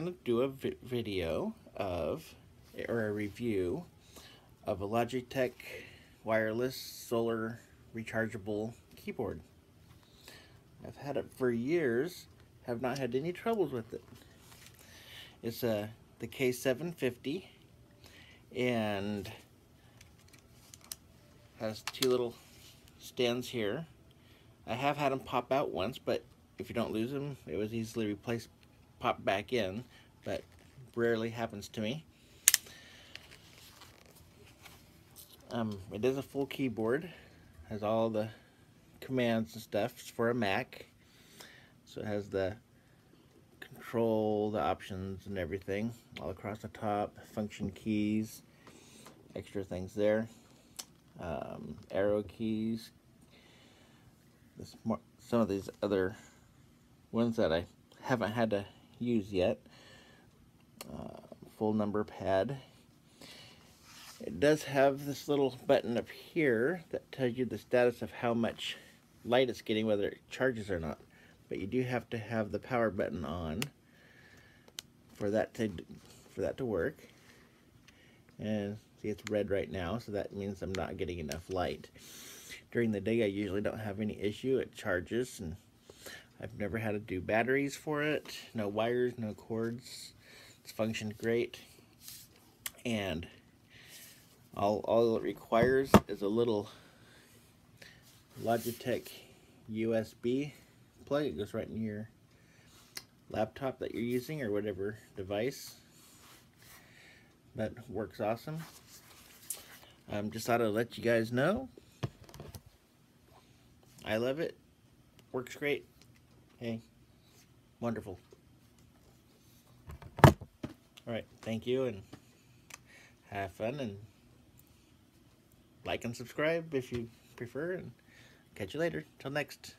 going to do a video of, or a review of a Logitech wireless solar rechargeable keyboard. I've had it for years, have not had any troubles with it. It's the K750 and has two little stands here. I have had them pop out once, but if you don't lose them, it was easily replaced, popped back in, but rarely happens to me. It is a full keyboard, has all the commands and stuff. It's for a Mac, so it has the control, the options and everything all across the top, function keys, extra things there, arrow keys, some of these other ones that I haven't had to use yet, full number pad. It does have this little button up here that tells you the status of how much light it's getting, whether it charges or not. But you do have to have the power button on for that to work. And see, it's red right now, so that means I'm not getting enough light. During the day, I usually don't have any issue. It charges, and I've never had to do batteries for it. No wires, no cords. It's functioned great. And all it requires is a little Logitech USB plug. It goes right in your laptop that you're using or whatever device. That works awesome. Just thought I'd let you guys know. I love it. Works great. Hey, wonderful. Alright, thank you, and have fun, and like and subscribe if you prefer, and catch you later. Till next.